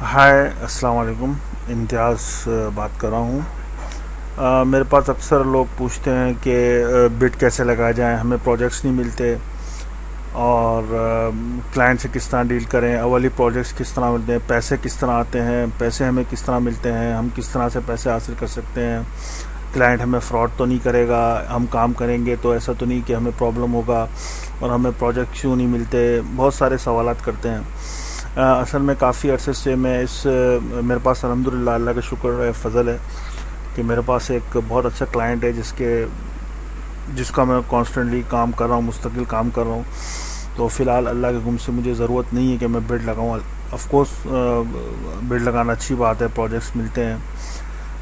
हाय अस्सलाम वालेकुम। इम्तियाज़ बात कर रहा हूँ। मेरे पास अक्सर लोग पूछते हैं कि बिड कैसे लगाया जाए, हमें प्रोजेक्ट्स नहीं मिलते और क्लाइंट से किस तरह डील करें, अवली प्रोजेक्ट्स किस तरह मिलते हैं, पैसे किस तरह आते हैं, पैसे हमें किस तरह मिलते हैं, हम किस तरह से पैसे हासिल कर सकते हैं, क्लाइंट हमें फ्रॉड तो नहीं करेगा, हम काम करेंगे तो ऐसा तो नहीं कि हमें प्रॉब्लम होगा और हमें प्रोजेक्ट क्यों नहीं मिलते। बहुत सारे सवालात करते हैं। असल में काफ़ी अरसे से मैं मेरे पास अल्हम्दुलिल्लाह अल्लाह का शुक्र है, फ़ज़ल है कि मेरे पास एक बहुत अच्छा क्लाइंट है जिसका मैं कॉन्स्टेंटली काम कर रहा हूँ, मुस्तकिल काम कर रहा हूँ। तो फ़िलहाल अल्लाह के हुक्म से मुझे ज़रूरत नहीं है कि मैं बिड लगाऊँ। ऑफ कोर्स बिड लगाना अच्छी बात है, प्रोजेक्ट्स मिलते हैं।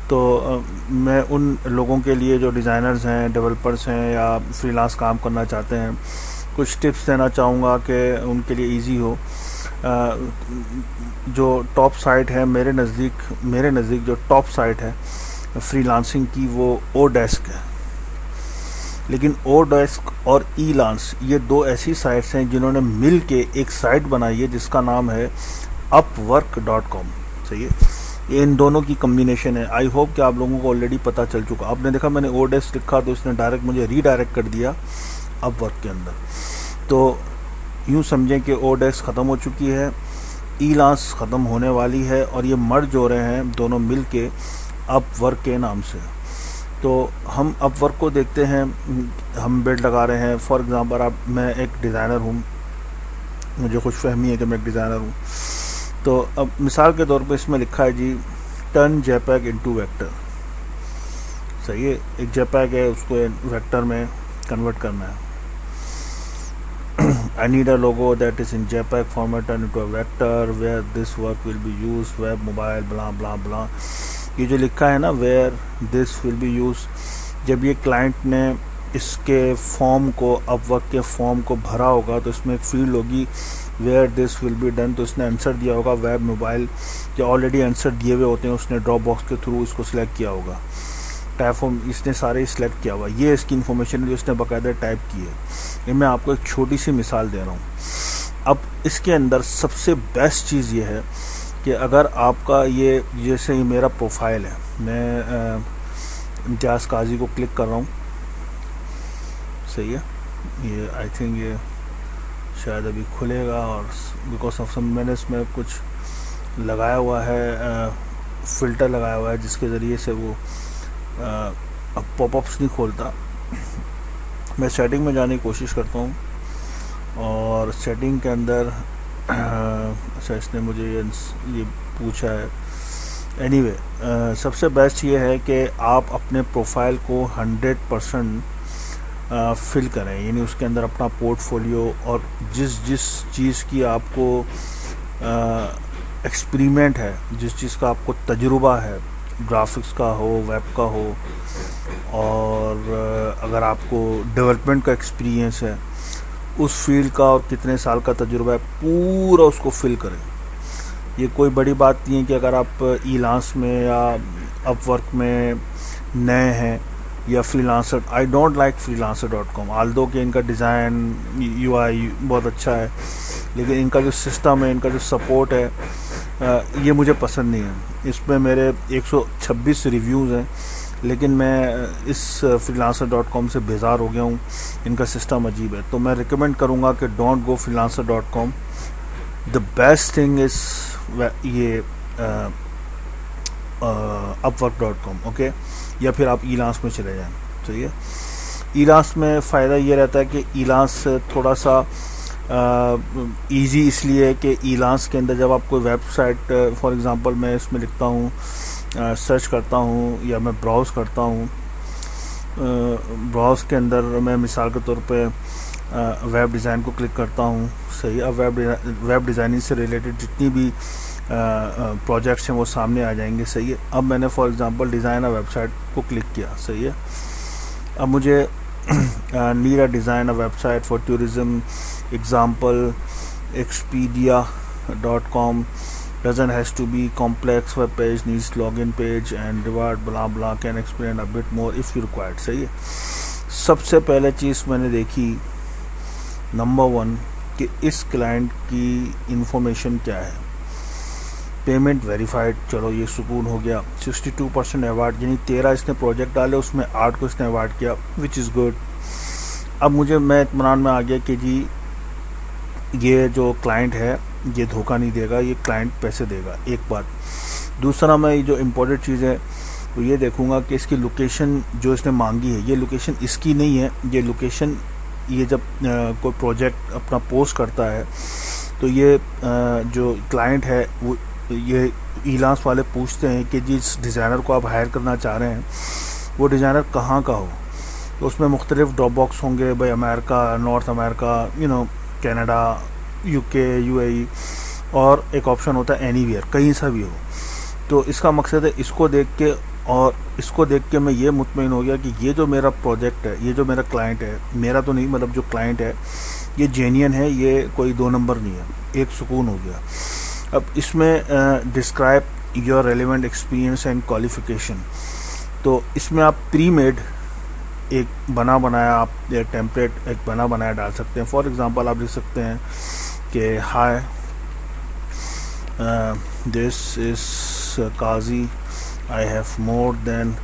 तो मैं उन लोगों के लिए जो डिज़ाइनर्स हैं, डेवलपर्स हैं या फ्रीलांस काम करना चाहते हैं, कुछ टिप्स देना चाहूँगा कि उनके लिए इजी हो। जो टॉप साइट है मेरे नज़दीक जो टॉप साइट है फ्रीलांसिंग की, वो ओडेस्क है। लेकिन ओडेस्क और ईलांस ये दो ऐसी साइट्स हैं जिन्होंने मिल के एक साइट बनाई है जिसका नाम है upwork.com। सही है, ये इन दोनों की कम्बिनेशन है। आई होप कि आप लोगों को ऑलरेडी पता चल चुका। आपने देखा मैंने ओडेस्क लिखा तो इसने डायरेक्ट मुझे रीडायरेक्ट कर दिया अपवर्क के अंदर। तो यूँ समझें कि ओडेस्क ख़त्म हो चुकी है, ईलांस ख़त्म होने वाली है और ये मर्ज हो रहे हैं दोनों मिल के अपवर्क के नाम से। तो हम अपवर्क को देखते हैं, हम बिल्ड लगा रहे हैं। फॉर एग्ज़ाम्पल मैं एक डिज़ाइनर हूँ, मुझे खुशफहमी है कि मैं एक डिज़ाइनर हूँ। तो अब मिसाल के तौर पे इसमें लिखा है जी, टर्न जेपैग इनटू वेक्टर। सही है, एक जेपैग है, उसको वेक्टर में कन्वर्ट करना है। I need a logo that is in JPEG format turned into a vector where this work will be used, web, mobile, blah blah blah। ये जो लिखा है ना, where this will be used, जब ये क्लाइंट ने इसके फॉर्म को, अपवर्क के फॉर्म को भरा होगा तो इसमें एक फील्ड होगी where this will be done, तो इसने आंसर दिया होगा वेब, मोबाइल, जो ऑलरेडी आंसर दिए हुए होते हैं उसने ड्रॉप बॉक्स के थ्रू इसको सिलेक्ट किया होगा। टाइप फॉर्म इसने सारे सिलेक्ट किया हुआ, ये इसकी इन्फॉर्मेशन जो इसने बाकायदा टाइप की है। ये मैं आपको एक छोटी सी मिसाल दे रहा हूँ। अब इसके अंदर सबसे बेस्ट चीज़ ये है कि अगर आपका ये, जैसे ये मेरा प्रोफाइल है, मैं इम्तियाज़ काजी को क्लिक कर रहा हूँ। सही है, ये आई थिंक ये शायद अभी खुलेगा और बिकॉज ऑफ सम मैंने इसमें कुछ लगाया हुआ है, फ़िल्टर लगाया हुआ है जिसके ज़रिए से वो अब पॉपअप्स नहीं खोलता। मैं सेटिंग में जाने की कोशिश करता हूँ और सेटिंग के अंदर अच्छा इसने मुझे ये पूछा है। एनीवे, सबसे बेस्ट ये है कि आप अपने प्रोफाइल को 100% फिल करें, यानी उसके अंदर अपना पोर्टफोलियो और जिस जिस चीज़ की आपको एक्सपेरिमेंट है, जिस चीज़ का आपको तजुर्बा है, ग्राफिक्स का हो, वेब का हो, और अगर आपको डेवलपमेंट का एक्सपीरियंस है, उस फील्ड का और कितने साल का तजुर्बा है, पूरा उसको फिल करें। ये कोई बड़ी बात नहीं है कि अगर आप ईलांस में या अपवर्क में नए हैं या freelancer. I don't like freelancer.com, Aldous कि इनका डिज़ाइन UI बहुत अच्छा है, लेकिन इनका जो सिस्टम है, इनका जो सपोर्ट है, ये मुझे पसंद नहीं है। इसमें मेरे 126 रिव्यूज़ हैं, लेकिन मैं इस freelancer.com से बेजार हो गया हूँ। इनका सिस्टम अजीब है, तो मैं रिकमेंड करूँगा कि don't go freelancer.com। The best thing is ये upwork.com, ओके। या फिर आप ईलांस में चले जाएं। सही है, ईलांस में फ़ायदा ये रहता है कि ईलांस थोड़ा सा ईजी इसलिए है कि ईलांस के अंदर जब आप कोई वेबसाइट, फॉर एग्ज़ाम्पल मैं इसमें लिखता हूँ, सर्च करता हूँ या मैं ब्राउज़ करता हूँ, ब्राउज़ के अंदर मैं मिसाल के तौर पे वेब डिज़ाइन को क्लिक करता हूँ। सही है, अब वेब डिज़ाइनिंग से रिलेटेड जितनी भी प्रोजेक्ट्स हैं वो सामने आ जाएंगे। सही है, अब मैंने for example design a website को क्लिक किया। सही है, अब मुझे need a design a website for tourism, example expedia.com, doesn't has to be complex web page, needs login page and reward blah blah, can explain a bit more if you required। सही है, सबसे पहले चीज़ मैंने देखी number 1 कि इस client की information क्या है। पेमेंट वेरीफाइड, चलो ये सुकून हो गया। 62% अवार्ड, यानी 13 इसने प्रोजेक्ट डाले, उसमें 8 को इसने अवार्ड किया, विच इज़ गुड। अब मैं इत्मीनान में आ गया कि जी ये जो क्लाइंट है ये धोखा नहीं देगा, ये क्लाइंट पैसे देगा, एक बात। दूसरा, मैं ये जो इम्पोर्टेंट चीज़ है तो ये देखूंगा कि इसकी लोकेशन जो इसने मांगी है, ये लोकेशन इसकी नहीं है, ये लोकेशन, ये जब कोई प्रोजेक्ट अपना पोस्ट करता है तो ये जो क्लाइंट है वो, ये ईलांस वाले पूछते हैं कि जिस डिज़ाइनर को आप हायर करना चाह रहे हैं वो डिज़ाइनर कहाँ का हो। तो उसमें मुख्तलिफ ड्रॉप बॉक्स होंगे भाई, America, north America, Canada, UK, UAE, और एक ऑप्शन होता है एनीवेयर, कहीं सा भी हो। तो इसका मकसद है इसको देख के, और इसको देख के मैं ये मुतमईन हो गया कि ये जो मेरा प्रोजेक्ट है, ये जो मेरा क्लाइंट है, मेरा तो नहीं मतलब जो क्लाइंट है ये जेन्युइन है, ये कोई 2 नंबर नहीं है, एक सुकून हो गया। अब इसमें describe your relevant experience and qualification, तो इसमें आप प्री मेड एक बनाया आप टेम्पलेट एक बनाया डाल सकते हैं। फॉर एग्जांपल आप लिख सकते हैं कि hi, this is Kazi, I have more than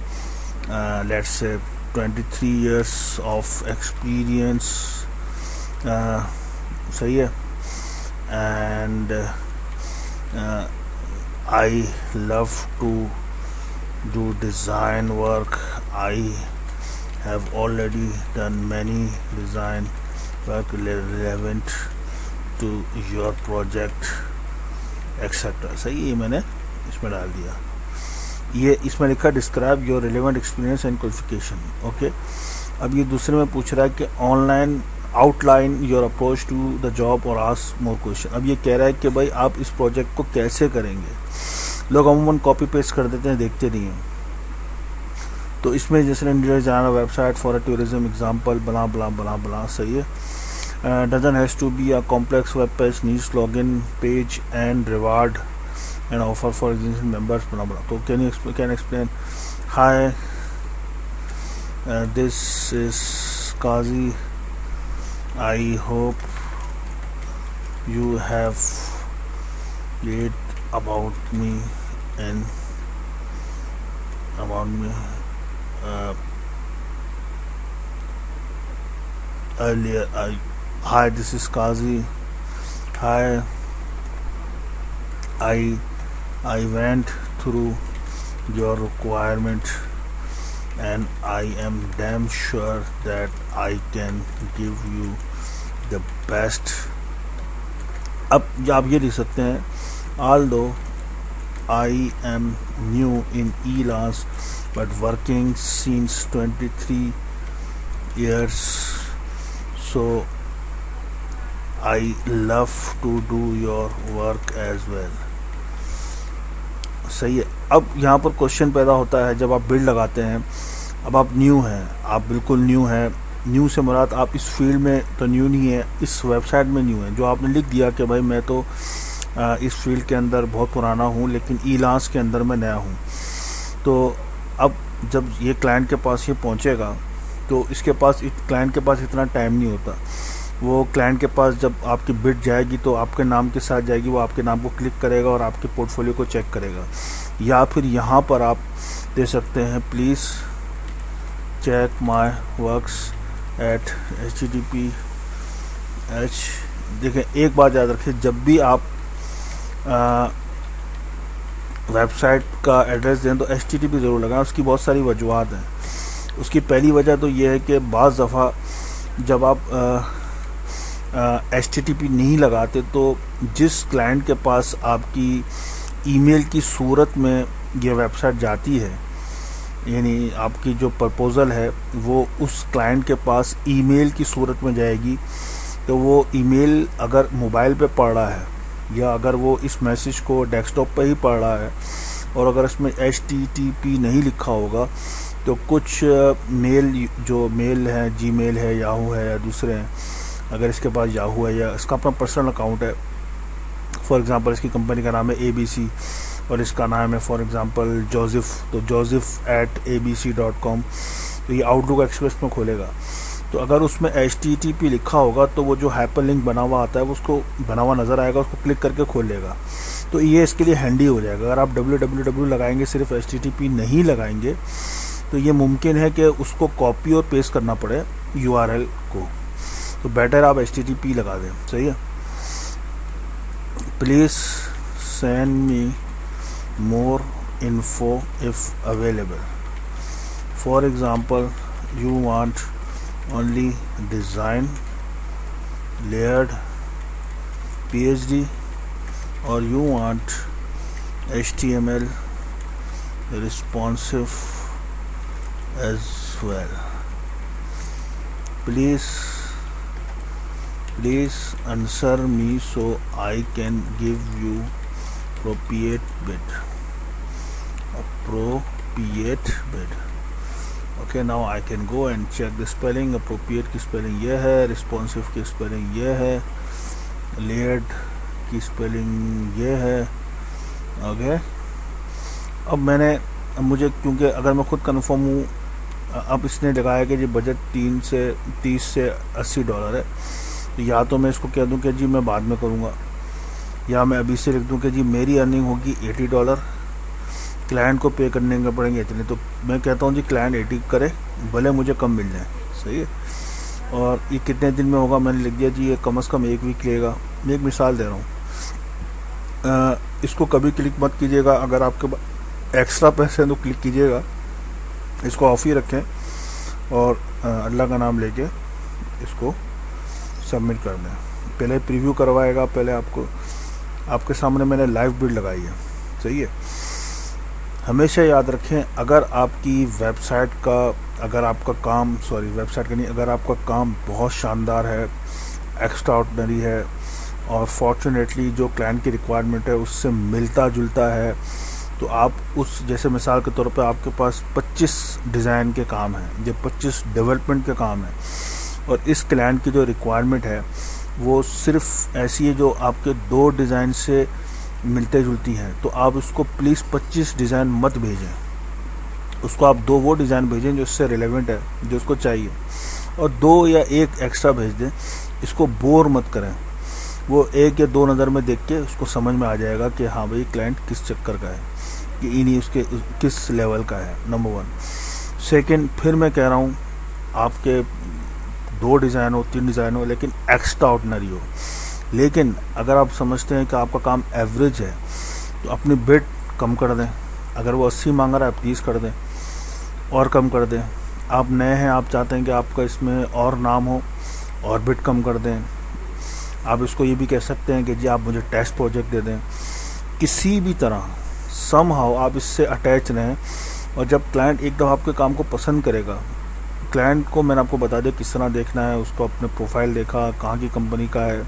let's say 23 years of experience, सही है, and I love to do design work. I have already done many design work relevant to your project etc. सही है, मैंने इसमें डाल दिया। ये इसमें लिखा describe your relevant experience and qualification, okay. अब ये दूसरे में पूछ रहा है कि online outline your approach to the job और आस्क मोर क्वेश्चन। अब ये कह रहा है कि भाई आप इस प्रोजेक्ट को कैसे करेंगे। लोग अमूमन कॉपी पेस्ट कर देते हैं, देखते नहीं हैं। तो इसमें जैसे इंडिया जाना, website for a tourism example, blah blah blah blah, सही है। Doesn't has to be a complex web page, needs login page and reward and offer for existing members, blah blah. So can you explain? Hi, this is Kazi. I hope you have read about me and about me earlier. Hi, this is Kazi. Hi, I went through your requirement and I am damn sure that I can give you the best. अब आप ये लिख सकते हैं, although I am new in Elance but working since 23 years, so I love to do your work as well. सही है। अब यहाँ पर क्वेश्चन पैदा होता है जब आप बिल्ड लगाते हैं। अब आप न्यू हैं, आप बिल्कुल न्यू हैं। न्यू से मुराद आप इस फील्ड में तो न्यू नहीं है, इस वेबसाइट में न्यू है। जो आपने लिख दिया कि भाई मैं तो इस फील्ड के अंदर बहुत पुराना हूँ लेकिन ईलांस के अंदर मैं नया हूँ। तो अब जब ये क्लाइंट के पास ये पहुँचेगा तो क्लाइंट के पास इतना टाइम नहीं होता। वो क्लाइंट के पास जब आपकी बिड जाएगी तो आपके नाम के साथ जाएगी, वो आपके नाम को क्लिक करेगा और आपके पोर्टफोलियो को चेक करेगा। या फिर यहाँ पर आप दे सकते हैं, please check my works at http:// देखें, एक बात याद रखें, जब भी आप वेबसाइट का एड्रेस दें तो http ज़रूर लगाएं। उसकी बहुत सारी वजूहत हैं। उसकी पहली वजह तो ये है कि बाज़ दफ़ा जब आप HTTP नहीं लगाते तो जिस क्लाइंट के पास आपकी ईमेल की सूरत में ये वेबसाइट जाती है, यानी आपकी जो प्रपोज़ल है वो उस क्लाइंट के पास ईमेल की सूरत में जाएगी। तो वो ईमेल अगर मोबाइल पे पढ़ रहा है या अगर वो इस मैसेज को डेस्कटॉप पे ही पढ़ रहा है और अगर इसमें HTTP नहीं लिखा होगा तो कुछ जो मेल है, जीमेल है, याहू है या दूसरे हैं, अगर इसके पास याहू है या इसका अपना पर्सनल अकाउंट है, फॉर एग्ज़ाम्पल इसकी कंपनी का नाम है ABC और इसका नाम है फॉर एग्ज़ाम्पल जोसेफ, तो joseph@abc.com, तो ये आउटलुक एक्सप्रेस में खोलेगा। तो अगर उसमें HTTP लिखा होगा तो वो जो हाइपरलिंक बना हुआ आता है वो उसको बना हुआ नज़र आएगा, उसको क्लिक करके खोल लेगा। तो ये इसके लिए हैंडी हो जाएगा। अगर आप www लगाएंगे, सिर्फ http नहीं लगाएंगे, तो ये मुमकिन है कि उसको कॉपी और पेस्ट करना पड़े URL को। तो बेटर आप http लगा दें। सही है। Please send me more info if available. For example, you want only design, layered, PSD, or you want HTML responsive as well. Please answer me so I can give you appropriate bid. Okay, now I can go and check the spelling. Appropriate की spelling ये है, responsive की spelling ये है, layered की spelling ये है। Okay, अब मुझे क्योंकि अगर मैं खुद कंफर्म हूँ, अब इसने लगाया कि जी बजट 30 से $80 है, तो या तो मैं इसको कह दूं कि जी मैं बाद में करूँगा, या मैं अभी से लिख दूं कि जी मेरी अर्निंग होगी $80, क्लाइंट को पे करने के पड़ेंगे इतने। तो मैं कहता हूँ जी क्लाइंट 80 करे, भले मुझे कम मिल जाए। सही है। और ये कितने दिन में होगा, मैंने लिख दिया जी ये कम से कम 1 वीक लेगा। मैं एक मिसाल दे रहा हूँ। इसको कभी क्लिक मत कीजिएगा, अगर आपके पास एक्स्ट्रा पैसे हैं तो क्लिक कीजिएगा। इसको ऑफ ही रखें और अल्लाह का नाम लेके इसको सबमिट कर दें। पहले प्रीव्यू करवाएगा, पहले आपके सामने मैंने लाइव बिड लगाई है। सही है। हमेशा याद रखें, अगर आपकी वेबसाइट का अगर आपका काम अगर आपका काम बहुत शानदार है, एक्स्ट्रा ऑर्डिनरी है, और फॉर्चुनेटली जो क्लाइंट की रिक्वायरमेंट है उससे मिलता जुलता है, तो आप जैसे मिसाल के तौर पे आपके पास 25 डिज़ाइन के काम हैं, ये 25 डेवलपमेंट के काम हैं, और इस क्लाइंट की जो रिक्वायरमेंट है वो सिर्फ ऐसी है जो आपके 2 डिज़ाइन से मिलते जुलती हैं, तो आप उसको प्लीज़ 25 डिज़ाइन मत भेजें। उसको आप 2 वो डिज़ाइन भेजें जो इससे रिलेवेंट है, जो उसको चाहिए, और 2 या 1 एक्स्ट्रा भेज दें। इसको बोर मत करें, वो 1 या 2 नज़र में देख के उसको समझ में आ जाएगा कि हाँ भाई क्लाइंट किस चक्कर का है, कि इन्हीं उसके किस लेवल का है। नंबर 1। सेकेंड, फिर मैं कह रहा हूँ, आपके 2 डिज़ाइन हो, 3 डिज़ाइन हो, लेकिन एक्स्ट्रा ऑर्डिनरी हो। लेकिन अगर आप समझते हैं कि आपका काम एवरेज है, तो अपनी बिड कम कर दें। अगर वो 80 मांग रहा है, आप 30 कर दें और कम कर दें। आप नए हैं, आप चाहते हैं कि आपका इसमें और नाम हो, और बिड कम कर दें। आप इसको ये भी कह सकते हैं कि जी आप मुझे टेस्ट प्रोजेक्ट दे दें। किसी भी तरह समहाउ आप इससे अटैच रहें, और जब क्लाइंट एक दफ़ा आपके काम को पसंद करेगा, क्लाइंट को मैंने आपको बता दिया किस तरह देखना है। उसको अपने प्रोफाइल देखा, कहाँ की कंपनी का है,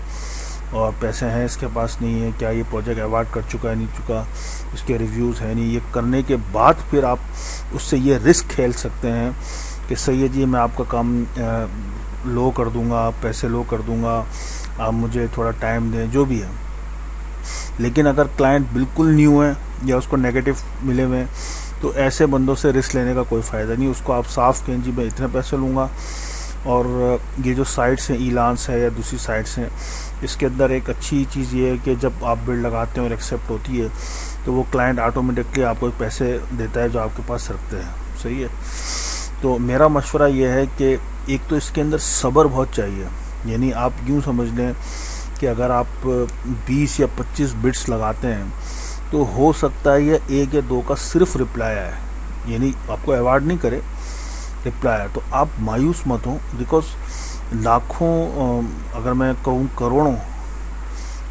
और पैसे हैं इसके पास नहीं है, क्या ये प्रोजेक्ट अवार्ड कर चुका है नहीं चुका, इसके रिव्यूज़ हैं नहीं। ये करने के बाद फिर आप उससे ये रिस्क खेल सकते हैं कि सही है जी मैं आपका काम लो कर दूंगा, पैसे लो कर दूंगा, आप मुझे थोड़ा टाइम दें, जो भी है। लेकिन अगर क्लाइंट बिल्कुल न्यू है या उसको नेगेटिव मिले हुए हैं, तो ऐसे बंदों से रिस्क लेने का कोई फ़ायदा नहीं। उसको आप साफ कहें जी मैं इतने पैसे लूँगा। और ये जो साइट्स हैं, ईलान्स है या दूसरी साइट्स हैं, इसके अंदर एक अच्छी चीज़ ये है कि जब आप बिल लगाते हैं और एक्सेप्ट होती है, तो वो क्लाइंट ऑटोमेटिकली आपको पैसे देता है जो आपके पास रखते हैं। सही है। तो मेरा मशवरा ये है कि एक तो इसके अंदर सब्र बहुत चाहिए। यानी आप यूँ समझ लें कि अगर आप 20 या 25 बिट्स लगाते हैं, तो हो सकता है ये 1 या 2 का सिर्फ रिप्लाई आए, यानी आपको अवार्ड नहीं करे, रिप्लाई आए। तो आप मायूस मत हो, बिकॉज लाखों, अगर मैं कहूँ करोड़ों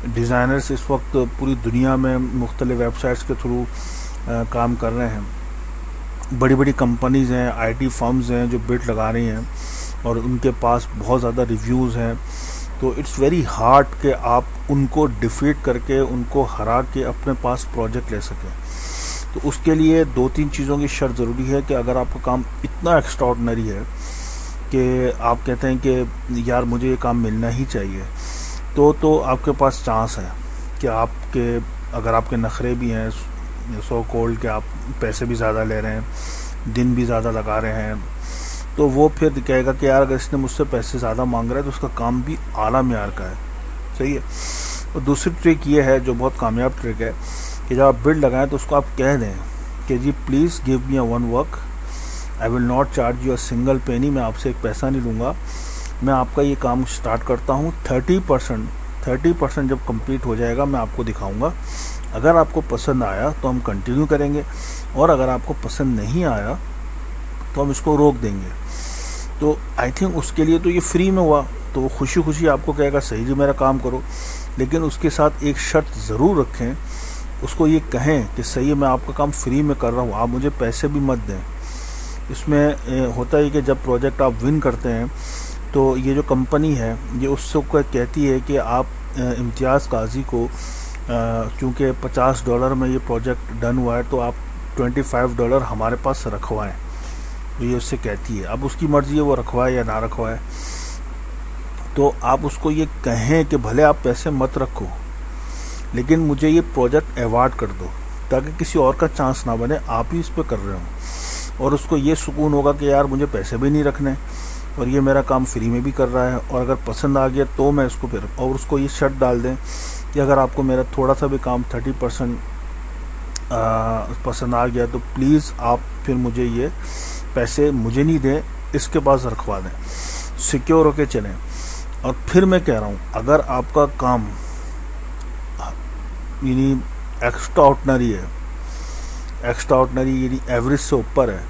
डिज़ाइनर्स इस वक्त पूरी दुनिया में मुख्तलिफ वेबसाइट्स के थ्रू काम कर रहे हैं। बड़ी बड़ी कंपनीज़ हैं, IT फर्म्स हैं जो बिड लगा रही हैं, और उनके पास बहुत ज़्यादा रिव्यूज़ हैं। तो इट्स वेरी हार्ड कि आप उनको डिफीट करके, उनको हरा के अपने पास प्रोजेक्ट ले सकें। तो उसके लिए 2-3 चीज़ों की शर्त ज़रूरी है कि अगर आपका काम इतना एक्स्ट्राऑर्डिनरी है कि आप कहते हैं कि यार मुझे ये काम मिलना ही चाहिए, तो आपके पास चांस है कि अगर आपके नखरे भी हैं, सो कॉल्ड कि आप पैसे भी ज़्यादा ले रहे हैं, दिन भी ज़्यादा लगा रहे हैं, तो वो फिर कहेगा कि यार अगर इसने मुझसे पैसे ज़्यादा मांग रहा है तो उसका काम भी आला म्यार का है। सही है। और दूसरी ट्रिक ये है जो बहुत कामयाब ट्रिक है कि जब आप बिल लगाएं तो उसको आप कह दें कि जी please give me a one work, I will not charge you a single penny, मैं आपसे एक पैसा नहीं लूँगा, मैं आपका ये काम स्टार्ट करता हूँ, 30% जब कंप्लीट हो जाएगा मैं आपको दिखाऊंगा, अगर आपको पसंद आया तो हम कंटिन्यू करेंगे और अगर आपको पसंद नहीं आया तो हम इसको रोक देंगे। तो आई थिंक उसके लिए तो ये फ्री में हुआ, तो वो खुशी खुशी आपको कहेगा सही जी मेरा काम करो, लेकिन उसके साथ एक शर्त ज़रूर रखें, उसको ये कहें कि सही है मैं आपका काम फ्री में कर रहा हूँ, आप मुझे पैसे भी मत दें। इसमें होता है कि जब प्रोजेक्ट आप विन करते हैं तो ये जो कंपनी है ये उससे कहती है कि आप इम्तियाज़ काजी को चूँकि $50 में ये प्रोजेक्ट डन हुआ है तो आप $25 हमारे पास रखवाएं, तो ये उससे कहती है। अब उसकी मर्ज़ी है वो रखवाए या ना रखवाए, तो आप उसको ये कहें कि भले आप पैसे मत रखो लेकिन मुझे ये प्रोजेक्ट अवार्ड कर दो, ताकि किसी और का चांस ना बने, आप ही इस पर कर रहे हो। और उसको ये सुकून होगा कि यार मुझे पैसे भी नहीं रखने और ये मेरा काम फ्री में भी कर रहा है, और अगर पसंद आ गया तो मैं इसको फिर, और उसको ये शर्त डाल दें कि अगर आपको मेरा थोड़ा सा भी काम 30% पसंद आ गया तो प्लीज़ आप फिर मुझे ये पैसे मुझे नहीं दें, इसके पास रखवा दें, सिक्योर होके चलें। और फिर मैं कह रहा हूँ अगर आपका काम यानी एक्स्ट्रा ऑर्डिनरी है, एक्स्ट्रा ऑर्डिनरी यानी एवरेज से ऊपर है,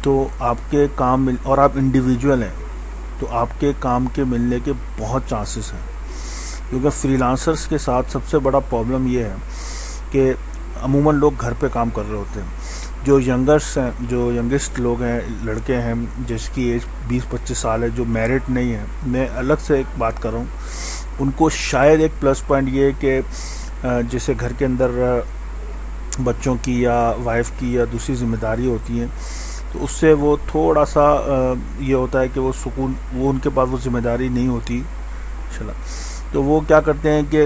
तो आपके काम मिल, और आप इंडिविजुअल हैं तो आपके काम के मिलने के बहुत चांसेस हैं। क्योंकि फ्रीलांसर्स के साथ सबसे बड़ा प्रॉब्लम ये है कि अमूमन लोग घर पे काम कर रहे होते हैं। जो यंगेस्ट लोग हैं, लड़के हैं जिसकी एज 20-25 साल है, जो मैरिड नहीं है, मैं अलग से एक बात कर रहा हूँ, उनको शायद एक प्लस पॉइंट ये है कि जैसे घर के अंदर बच्चों की या वाइफ की या दूसरी जिम्मेदारी होती हैं, तो उससे वो थोड़ा सा ये होता है कि वो सुकून, वो उनके पास वो जिम्मेदारी नहीं होती, चला, तो वो क्या करते हैं कि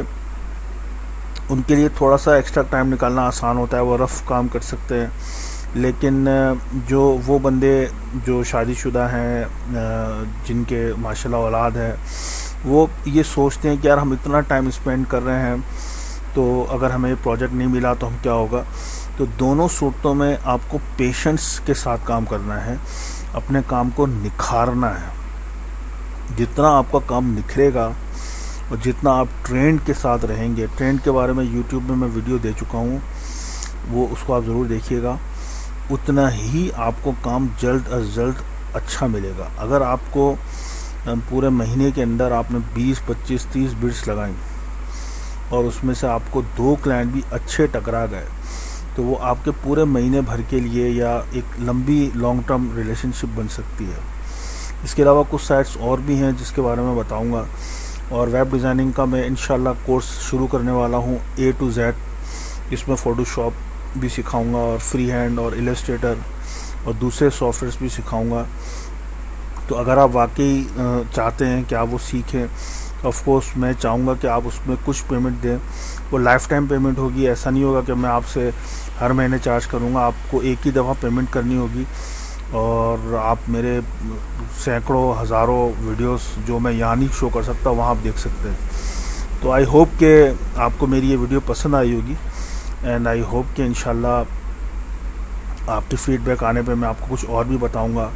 उनके लिए थोड़ा सा एक्स्ट्रा टाइम निकालना आसान होता है, वो रफ़ काम कर सकते हैं। लेकिन जो वो बंदे जो शादीशुदा हैं, जिनके माशाल्लाह औलाद है, वो ये सोचते हैं कि यार हम इतना टाइम स्पेंड कर रहे हैं तो अगर हमें प्रोजेक्ट नहीं मिला तो हम क्या होगा। तो दोनों सूरतों में आपको पेशेंस के साथ काम करना है, अपने काम को निखारना है। जितना आपका काम निखरेगा और जितना आप ट्रेंड के साथ रहेंगे, ट्रेंड के बारे में यूट्यूब में मैं वीडियो दे चुका हूँ, वो उसको आप ज़रूर देखिएगा, उतना ही आपको काम जल्द अज जल्द अच्छा मिलेगा। अगर आपको पूरे महीने के अंदर आपने 20, 25, 30 बिड्स लगाई और उसमें से आपको 2 क्लाइंट भी अच्छे टकरा गए, तो वो आपके पूरे महीने भर के लिए या एक लंबी लॉन्ग टर्म रिलेशनशिप बन सकती है। इसके अलावा कुछ साइट्स और भी हैं जिसके बारे में बताऊंगा, और वेब डिज़ाइनिंग का मैं इंशाल्लाह कोर्स शुरू करने वाला हूँ A to Z। इसमें फ़ोटोशॉप भी सिखाऊंगा और फ्री हैंड और इलस्ट्रेटर और दूसरे सॉफ्टवेयर्स भी सिखाऊंगा। तो अगर आप वाकई चाहते हैं कि आप वो सीखें, ऑफ कोर्स मैं चाहूँगा कि आप उसमें कुछ पेमेंट दें, वो लाइफ टाइम पेमेंट होगी। ऐसा नहीं होगा कि मैं आपसे हर महीने चार्ज करूँगा, आपको एक ही दफ़ा पेमेंट करनी होगी और आप मेरे सैकड़ों हज़ारों वीडियोस जो मैं यहाँ नहीं शो कर सकता वहाँ आप देख सकते हैं। तो आई होप कि आपको मेरी ये वीडियो पसंद आई होगी, एंड आई होप कि इंशाल्लाह आपकी फ़ीडबैक आने पे मैं आपको कुछ और भी बताऊँगा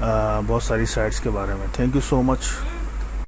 बहुत सारी साइट्स के बारे में। Thank you so much.